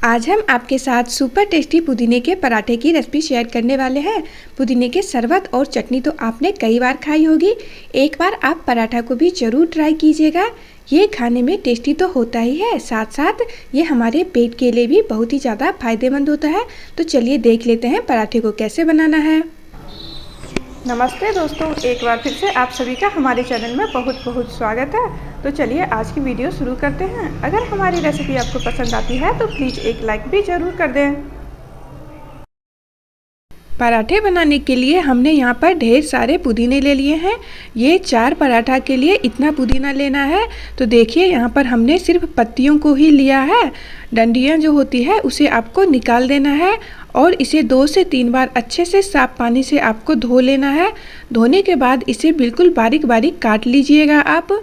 आज हम आपके साथ सुपर टेस्टी पुदीने के पराठे की रेसिपी शेयर करने वाले हैं। पुदीने के शरबत और चटनी तो आपने कई बार खाई होगी। एक बार आप पराठा को भी ज़रूर ट्राई कीजिएगा। ये खाने में टेस्टी तो होता ही है, साथ साथ ये हमारे पेट के लिए भी बहुत ही ज़्यादा फायदेमंद होता है। तो चलिए देख लेते हैं पराठे को कैसे बनाना है। नमस्ते दोस्तों, एक बार फिर से आप सभी का हमारे चैनल में बहुत बहुत स्वागत है। तो चलिए आज की वीडियो शुरू करते हैं। अगर हमारी रेसिपी आपको पसंद आती है तो प्लीज़ एक लाइक भी ज़रूर कर दें। पराठे बनाने के लिए हमने यहाँ पर ढेर सारे पुदीने ले लिए हैं। ये 4 पराठा के लिए इतना पुदीना लेना है। तो देखिए यहाँ पर हमने सिर्फ पत्तियों को ही लिया है। डंडियाँ जो होती है उसे आपको निकाल देना है और इसे 2 से 3 बार अच्छे से साफ पानी से आपको धो लेना है। धोने के बाद इसे बिल्कुल बारीक बारीक काट लीजिएगा आप।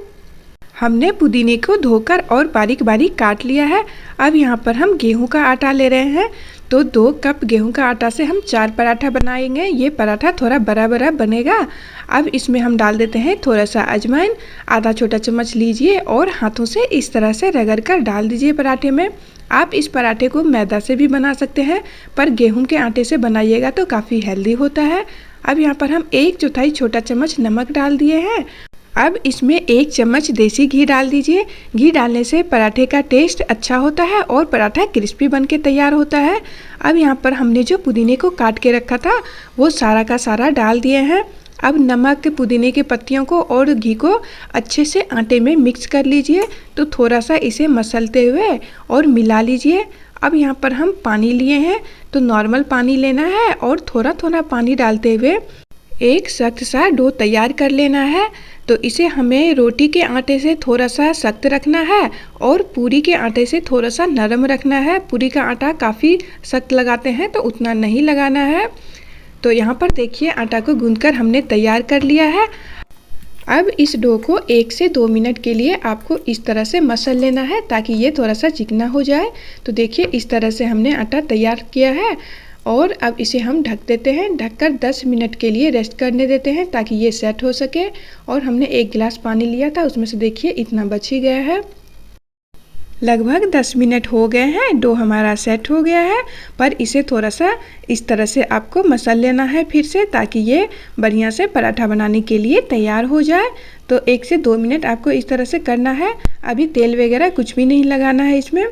हमने पुदीने को धोकर और बारीक बारीक काट लिया है। अब यहाँ पर हम गेहूं का आटा ले रहे हैं। तो 2 कप गेहूं का आटा से हम 4 पराठा बनाएंगे। ये पराठा थोड़ा बड़ा बड़ा बनेगा। अब इसमें हम डाल देते हैं थोड़ा सा अजवाइन, आधा छोटा चम्मच लीजिए और हाथों से इस तरह से रगड़ कर डाल दीजिए पराठे में। आप इस पराठे को मैदा से भी बना सकते हैं, पर गेहूं के आटे से बनाइएगा तो काफ़ी हेल्दी होता है। अब यहाँ पर हम 1/4 छोटा चम्मच नमक डाल दिए हैं। अब इसमें 1 चम्मच देसी घी डाल दीजिए। घी डालने से पराठे का टेस्ट अच्छा होता है और पराठा क्रिस्पी बन के तैयार होता है। अब यहाँ पर हमने जो पुदीने को काट के रखा था वो सारा का सारा डाल दिए हैं। अब नमक, पुदीने की पत्तियों को और घी को अच्छे से आटे में मिक्स कर लीजिए। तो थोड़ा सा इसे मसलते हुए और मिला लीजिए। अब यहाँ पर हम पानी लिए हैं, तो नॉर्मल पानी लेना है और थोड़ा थोड़ा पानी डालते हुए एक सख्त सा डो तैयार कर लेना है। तो इसे हमें रोटी के आटे से थोड़ा सा सख्त रखना है और पूरी के आटे से थोड़ा सा नरम रखना है। पूरी का आटा काफ़ी सख्त लगाते हैं तो उतना नहीं लगाना है। तो यहाँ पर देखिए आटा को गूंथकर हमने तैयार कर लिया है। अब इस डो को 1 से 2 मिनट के लिए आपको इस तरह से मसल लेना है ताकि ये थोड़ा सा चिकना हो जाए। तो देखिए इस तरह से हमने आटा तैयार किया है और अब इसे हम ढक देते हैं। ढककर 10 मिनट के लिए रेस्ट करने देते हैं ताकि ये सेट हो सके। और हमने 1 गिलास पानी लिया था, उसमें से देखिए इतना बच ही गया है। लगभग 10 मिनट हो गए हैं, डो हमारा सेट हो गया है। पर इसे थोड़ा सा इस तरह से आपको मसल लेना है फिर से, ताकि ये बढ़िया से पराठा बनाने के लिए तैयार हो जाए। तो 1 से 2 मिनट आपको इस तरह से करना है। अभी तेल वगैरह कुछ भी नहीं लगाना है इसमें।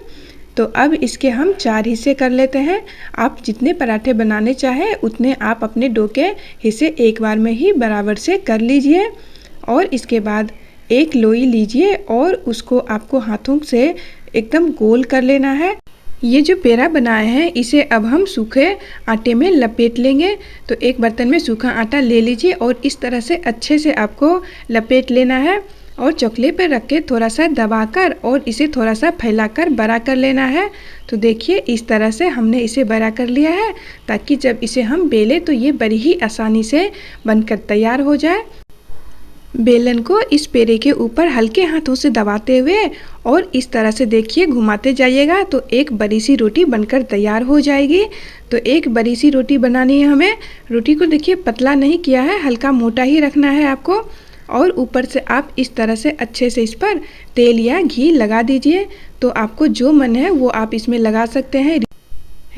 तो अब इसके हम 4 हिस्से कर लेते हैं। आप जितने पराठे बनाने चाहें उतने आप अपने डो के हिस्से एक बार में ही बराबर से कर लीजिए। और इसके बाद एक लोई लीजिए और उसको आपको हाथों से एकदम गोल कर लेना है। ये जो पेड़ा बनाए हैं इसे अब हम सूखे आटे में लपेट लेंगे। तो एक बर्तन में सूखा आटा ले लीजिए और इस तरह से अच्छे से आपको लपेट लेना है और चकले पर रख के थोड़ा सा दबाकर और इसे थोड़ा सा फैलाकर बड़ा कर लेना है। तो देखिए इस तरह से हमने इसे बड़ा कर लिया है ताकि जब इसे हम बेलें तो ये बड़ी ही आसानी से बनकर तैयार हो जाए। बेलन को इस पेड़े के ऊपर हल्के हाथों से दबाते हुए और इस तरह से देखिए घुमाते जाइएगा तो एक बड़ी सी रोटी बनकर तैयार हो जाएगी। तो एक बड़ी सी रोटी बनानी है हमें। रोटी को देखिए पतला नहीं किया है, हल्का मोटा ही रखना है आपको। और ऊपर से आप इस तरह से अच्छे से इस पर तेल या घी लगा दीजिए। तो आपको जो मन है वो आप इसमें लगा सकते हैं।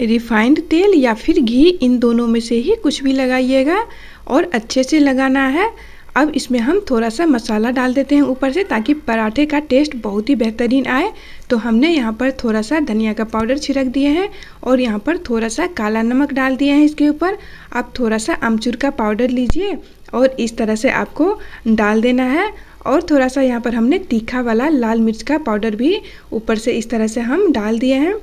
रिफाइंड तेल या फिर घी, इन दोनों में से ही कुछ भी लगाइएगा और अच्छे से लगाना है। अब इसमें हम थोड़ा सा मसाला डाल देते हैं ऊपर से ताकि पराठे का टेस्ट बहुत ही बेहतरीन आए। तो हमने यहाँ पर थोड़ा सा धनिया का पाउडर छिड़क दिए हैं और यहाँ पर थोड़ा सा काला नमक डाल दिए हैं इसके ऊपर। आप थोड़ा सा अमचूर का पाउडर लीजिए और इस तरह से आपको डाल देना है। और थोड़ा सा यहाँ पर हमने तीखा वाला लाल मिर्च का पाउडर भी ऊपर से इस तरह से हम डाल दिए हैं।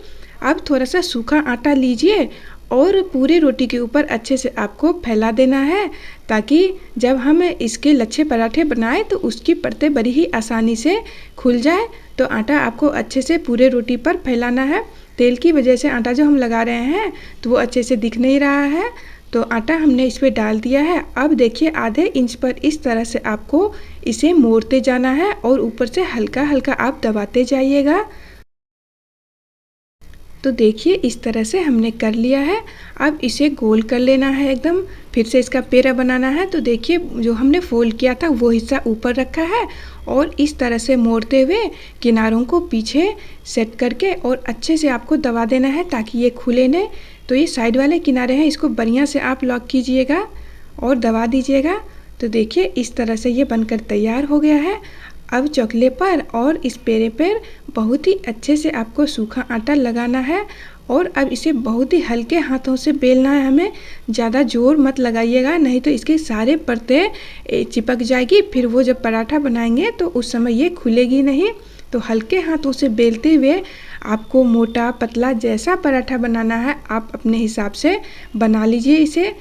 अब थोड़ा सा सूखा आटा लीजिए और पूरी रोटी के ऊपर अच्छे से आपको फैला देना है ताकि जब हम इसके लच्छे पराठे बनाएं तो उसकी परतें बड़ी ही आसानी से खुल जाए। तो आटा आपको अच्छे से पूरे रोटी पर फैलाना है। तेल की वजह से आटा जो हम लगा रहे हैं तो वो अच्छे से दिख नहीं रहा है। तो आटा हमने इस पर डाल दिया है। अब देखिए आधे इंच पर इस तरह से आपको इसे मोड़ते जाना है और ऊपर से हल्का हल्का आप दबाते जाइएगा। तो देखिए इस तरह से हमने कर लिया है। अब इसे गोल कर लेना है एकदम, फिर से इसका पेड़ा बनाना है। तो देखिए जो हमने फोल्ड किया था वो हिस्सा ऊपर रखा है और इस तरह से मोड़ते हुए किनारों को पीछे सेट करके और अच्छे से आपको दबा देना है ताकि ये खुले नहीं। तो ये साइड वाले किनारे हैं, इसको बढ़िया से आप लॉक कीजिएगा और दबा दीजिएगा। तो देखिए इस तरह से ये बनकर तैयार हो गया है। अब चकले पर और इस पेड़े पर बहुत ही अच्छे से आपको सूखा आटा लगाना है और अब इसे बहुत ही हल्के हाथों से बेलना है हमें। ज़्यादा जोर मत लगाइएगा, नहीं तो इसके सारे परतें चिपक जाएगी। फिर वो जब पराठा बनाएंगे तो उस समय ये खुलेगी नहीं। तो हल्के हाथों से बेलते हुए आपको मोटा पतला जैसा पराठा बनाना है आप अपने हिसाब से बना लीजिए इसे।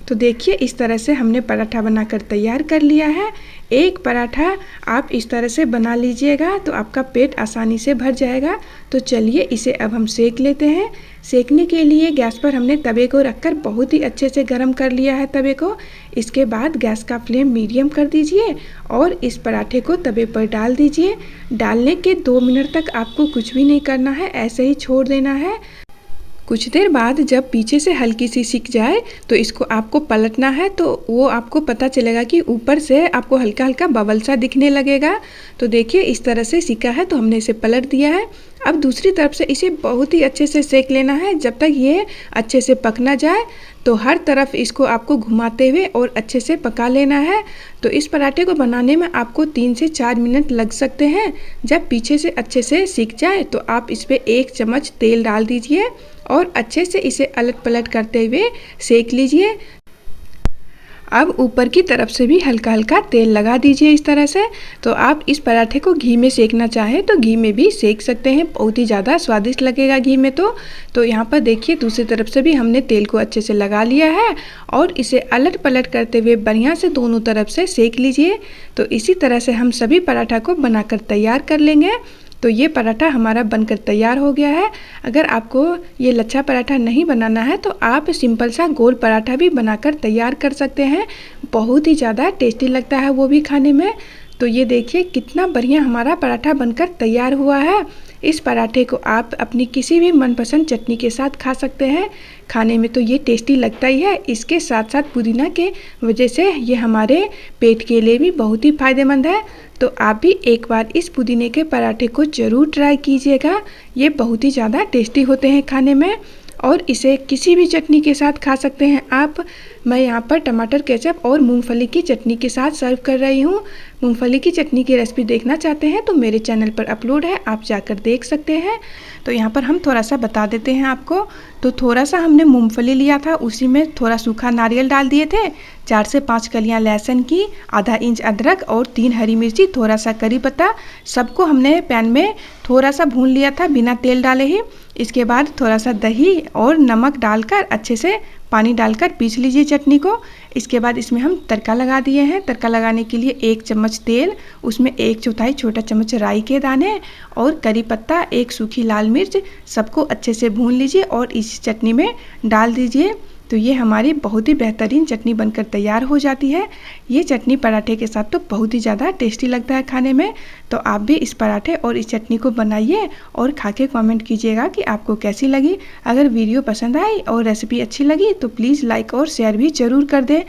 तो देखिए इस तरह से हमने पराठा बनाकर तैयार कर लिया है। एक पराठा आप इस तरह से बना लीजिएगा तो आपका पेट आसानी से भर जाएगा। तो चलिए इसे अब हम सेक लेते हैं। सेकने के लिए गैस पर हमने तवे को रखकर बहुत ही अच्छे से गर्म कर लिया है तवे को। इसके बाद गैस का फ्लेम मीडियम कर दीजिए और इस पराठे को तवे पर डाल दीजिए। डालने के 2 मिनट तक आपको कुछ भी नहीं करना है, ऐसे ही छोड़ देना है। कुछ देर बाद जब पीछे से हल्की सी सिक जाए तो इसको आपको पलटना है। तो वो आपको पता चलेगा कि ऊपर से आपको हल्का हल्का बबल सा दिखने लगेगा। तो देखिए इस तरह से सिका है तो हमने इसे पलट दिया है। अब दूसरी तरफ से इसे बहुत ही अच्छे से सेक लेना है जब तक ये अच्छे से पक ना जाए। तो हर तरफ इसको आपको घुमाते हुए और अच्छे से पका लेना है। तो इस पराठे को बनाने में आपको 3 से 4 मिनट लग सकते हैं। जब पीछे से अच्छे से सिक जाए तो आप इस पर 1 चम्मच तेल डाल दीजिए और अच्छे से इसे अलट पलट करते हुए सेक लीजिए। अब ऊपर की तरफ से भी हल्का हल्का तेल लगा दीजिए इस तरह से। तो आप इस पराठे को घी में सेकना चाहें तो घी में भी सेक सकते हैं, बहुत ही ज़्यादा स्वादिष्ट लगेगा घी में। तो यहाँ पर देखिए दूसरी तरफ से भी हमने तेल को अच्छे से लगा लिया है और इसे अलट पलट करते हुए बढ़िया से दोनों तरफ से सेक लीजिए। तो इसी तरह से हम सभी पराठा को बनाकर तैयार कर लेंगे। तो ये पराठा हमारा बनकर तैयार हो गया है। अगर आपको ये लच्छा पराठा नहीं बनाना है तो आप सिंपल सा गोल पराठा भी बनाकर तैयार कर सकते हैं, बहुत ही ज़्यादा टेस्टी लगता है वो भी खाने में। तो ये देखिए कितना बढ़िया हमारा पराठा बनकर तैयार हुआ है। इस पराठे को आप अपनी किसी भी मनपसंद चटनी के साथ खा सकते हैं। खाने में तो ये टेस्टी लगता ही है, इसके साथ साथ पुदीना के वजह से ये हमारे पेट के लिए भी बहुत ही फ़ायदेमंद है। तो आप भी एक बार इस पुदीने के पराठे को ज़रूर ट्राई कीजिएगा, ये बहुत ही ज़्यादा टेस्टी होते हैं खाने में और इसे किसी भी चटनी के साथ खा सकते हैं आप। मैं यहाँ पर टमाटर केचप और मूंगफली की चटनी के साथ सर्व कर रही हूँ। मूंगफली की चटनी की रेसिपी देखना चाहते हैं तो मेरे चैनल पर अपलोड है, आप जाकर देख सकते हैं। तो यहाँ पर हम थोड़ा सा बता देते हैं आपको। तो थोड़ा सा हमने मूंगफली लिया था, उसी में थोड़ा सूखा नारियल डाल दिए थे, 4 से 5 कलियाँ लहसुन की, आधा इंच अदरक और 3 हरी मिर्ची, थोड़ा सा करी पत्ता, सबको हमने पैन में थोड़ा सा भून लिया था बिना तेल डाले ही। इसके बाद थोड़ा सा दही और नमक डालकर अच्छे से पानी डालकर पीस लीजिए चटनी को। इसके बाद इसमें हम तड़का लगा दिए हैं। तड़का लगाने के लिए 1 चम्मच तेल, उसमें 1/4 छोटा चम्मच राई के दाने और करी पत्ता, 1 सूखी लाल मिर्च, सबको अच्छे से भून लीजिए और इस चटनी में डाल दीजिए। तो ये हमारी बहुत ही बेहतरीन चटनी बनकर तैयार हो जाती है। ये चटनी पराठे के साथ तो बहुत ही ज़्यादा टेस्टी लगता है खाने में। तो आप भी इस पराठे और इस चटनी को बनाइए और खा के कमेंट कीजिएगा कि आपको कैसी लगी। अगर वीडियो पसंद आई और रेसिपी अच्छी लगी तो प्लीज़ लाइक और शेयर भी ज़रूर कर दें।